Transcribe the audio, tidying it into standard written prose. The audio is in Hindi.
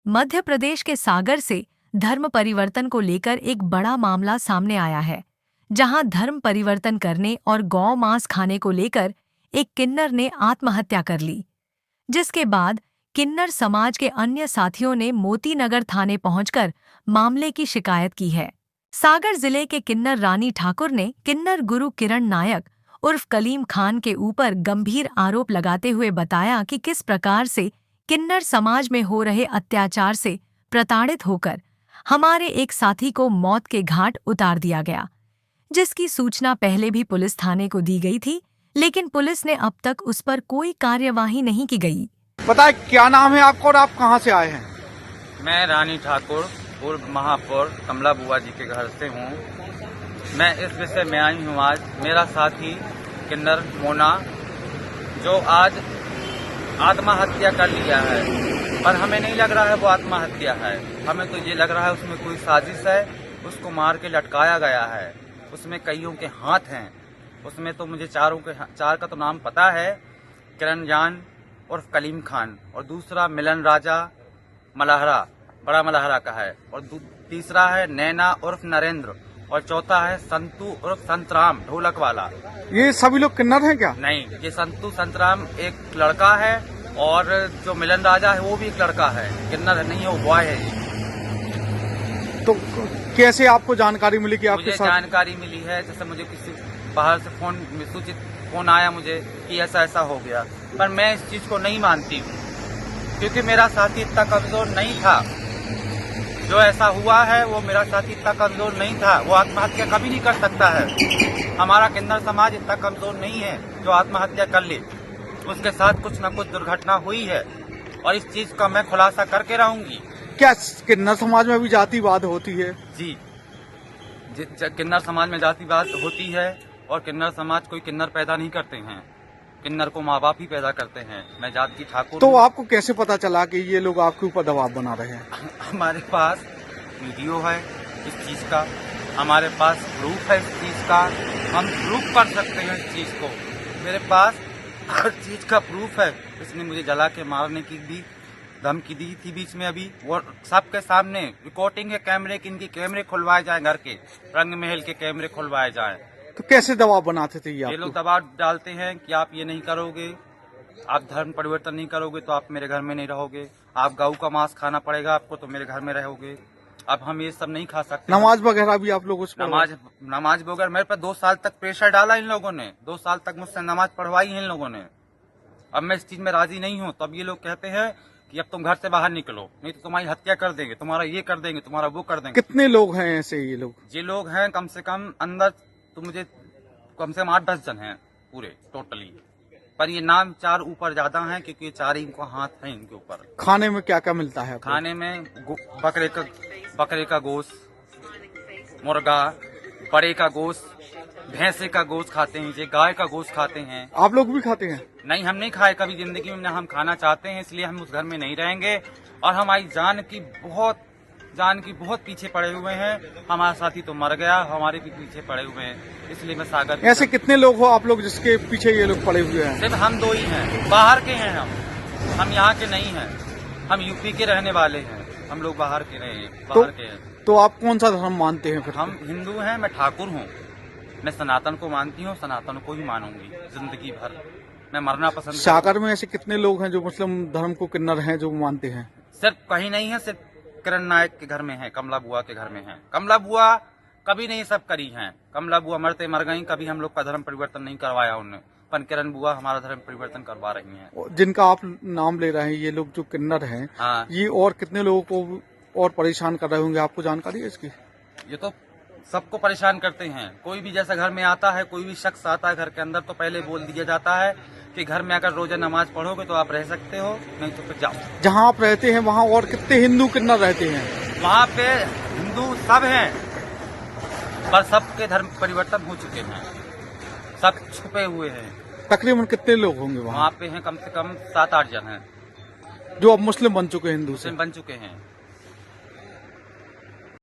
मध्य प्रदेश के सागर से धर्म परिवर्तन को लेकर एक बड़ा मामला सामने आया है, जहां धर्म परिवर्तन करने और गौ मांस खाने को लेकर एक किन्नर ने आत्महत्या कर ली, जिसके बाद किन्नर समाज के अन्य साथियों ने मोती नगर थाने पहुंचकर मामले की शिकायत की है। सागर जिले के किन्नर रानी ठाकुर ने किन्नर गुरु किरण नायक उर्फ कलीम खान के ऊपर गंभीर आरोप लगाते हुए बताया कि किस प्रकार से किन्नर समाज में हो रहे अत्याचार से प्रताड़ित होकर हमारे एक साथी को मौत के घाट उतार दिया गया, जिसकी सूचना पहले भी पुलिस थाने को दी गई थी, लेकिन पुलिस ने अब तक उस पर कोई कार्यवाही नहीं की गई। बताए क्या नाम है आपका और आप कहां से आए हैं? मैं रानी ठाकुर पूर्व महापौर कमला बुआ जी के घर से हूँ। मैं इस विषय में आई हूँ। आज मेरा साथी किन्नर मोना जो आज आत्महत्या कर लिया है, पर हमें नहीं लग रहा है वो आत्महत्या है। हमें तो ये लग रहा है उसमें कोई साजिश है, उसको मार के लटकाया गया है। उसमें कईयों के हाथ हैं। उसमें तो मुझे चार का तो नाम पता है, किरण जान उर्फ कलीम खान, और दूसरा मिलन राजा मलहरा बड़ा मलहरा का है, और तीसरा है नैना उर्फ नरेंद्र, और चौथा है संतू उर्फ संतराम ढोलक वाला। ये सभी लोग किन्नर हैं क्या? नहीं, ये संतू संतराम एक लड़का है, और जो मिलन राजा है वो भी एक लड़का है, किन्नर नहीं है, वो बॉय है ये। तो कैसे आपको जानकारी मिली कि आपके मुझे साथ? जानकारी मिली है, जैसे मुझे किसी बाहर से सूचित फोन आया मुझे कि ऐसा ऐसा हो गया, पर मैं इस चीज को नहीं मानती हूँ, क्योंकि मेरा साथी इतना कमजोर नहीं था। जो ऐसा हुआ है वो मेरा साथी इतना कमजोर नहीं था, वो आत्महत्या कभी नहीं कर सकता है। हमारा किन्नर समाज इतना कमजोर नहीं है जो आत्महत्या कर ले। उसके साथ कुछ न कुछ दुर्घटना हुई है, और इस चीज का मैं खुलासा करके रहूंगी। क्या किन्नर समाज में भी जातिवाद होती है? जी, किन्नर समाज में जातिवाद होती है, और किन्नर समाज कोई किन्नर पैदा नहीं करते हैं, किन्नर को माँ बाप ही पैदा करते हैं। मैं जात की ठाकुर। तो आपको कैसे पता चला कि ये लोग आपके ऊपर दबाव बना रहे हैं? हमारे पास वीडियो है इस चीज का, हमारे पास प्रूफ है इस चीज का, हम प्रूफ कर सकते हैं इस चीज को। मेरे पास हर चीज का प्रूफ है। इसने मुझे जला के मारने की भी धमकी दी थी बीच में अभी, और सबके सामने रिकॉर्डिंग है कैमरे की। इनके कैमरे खुलवाए जाए, घर के रंग महल के कैमरे खुलवाए जाए। तो कैसे दबाव बनाते थे ये लोग दबाव डालते हैं कि आप ये नहीं करोगे, आप धर्म परिवर्तन नहीं करोगे तो आप मेरे घर में नहीं रहोगे, आप गऊ का मांस खाना पड़ेगा आपको तो मेरे घर में रहोगे। अब हम ये सब नहीं खा सकते। नमाज वगैरह भी आप लोग उस पर? नमाज वगैरह मेरे पर 2 साल तक प्रेशर डाला इन लोगों ने, 2 साल तक मुझसे नमाज पढ़वाई है इन लोगों ने। अब मैं इस चीज में राजी नहीं हूँ, तब ये लोग कहते हैं कि अब तुम घर से बाहर निकलो, नहीं तो तुम्हारी हत्या कर देंगे, तुम्हारा ये कर देंगे, तुम्हारा वो कर देंगे। कितने लोग हैं ऐसे? ये लोग हैं कम से कम अंदर तो मुझे कम से कम 8-10 जन हैं पूरे टोटली, पर ये नाम 4 ऊपर ज्यादा हैं, क्योंकि ये 4 इनको हाथ हैं इनके ऊपर। खाने में क्या क्या मिलता है? खाने में बकरे का गोश्त, मुर्गा, बड़े का गोश्त, भैंसे का गोश्त खाते हैं, ये गाय का गोश्त खाते हैं। आप लोग भी खाते हैं? नहीं, हम नहीं खाए कभी जिंदगी में, हम खाना चाहते हैं, इसलिए हम उस घर में नहीं रहेंगे। और हमारी जान की बहुत पीछे पड़े हुए हैं। हमारा साथी तो मर गया, हमारे भी पीछे पड़े हुए हैं, इसलिए मैं सागर। ऐसे कितने लोग हो आप लोग जिसके पीछे ये लोग पड़े हुए हैं? सिर्फ हम 2 ही हैं, बाहर के हैं हम यहाँ के नहीं हैं, हम यूपी के रहने वाले हैं, हम लोग बाहर के हैं। तो आप कौन सा धर्म मानते हैं फिर? हम हिंदू हैं, मैं ठाकुर हूँ, मैं सनातन को मानती हूँ, सनातन को ही मानूंगी जिंदगी भर। मैं मरना पसंद। सागर में ऐसे कितने लोग हैं जो मुस्लिम धर्म को किन्नर हैं जो मानते हैं? सिर्फ कहीं नहीं है, सिर्फ किरण नायक के घर में है, कमला बुआ के घर में है। कमला बुआ कभी नहीं सब करी हैं, कमला बुआ मरते मर गई, कभी हम लोग का धर्म परिवर्तन नहीं करवाया उन्होंने, पर किरण बुआ हमारा धर्म परिवर्तन करवा रही हैं। जिनका आप नाम ले रहे हैं, ये लोग जो किन्नर हैं, हाँ, ये और कितने लोगों को और परेशान कर रहे होंगे, आपको जानकारी है इसकी? ये तो सबको परेशान करते हैं। कोई भी जैसा घर में आता है, कोई भी शख्स आता है घर के अंदर, तो पहले बोल दिया जाता है कि घर में अगर रोजा नमाज पढ़ोगे तो आप रह सकते हो, नहीं तो फिर जाओ। जहाँ आप रहते हैं वहाँ और कितने हिंदू किन्नर रहते हैं? वहाँ पे हिंदू सब हैं, पर सबके धर्म परिवर्तन हो चुके हैं, सब छुपे हुए हैं। तकरीबन कितने लोग होंगे वहाँ पे हैं कम से कम 7-8 जन हैं जो अब मुस्लिम बन चुके हैं, हिंदू से बन चुके हैं।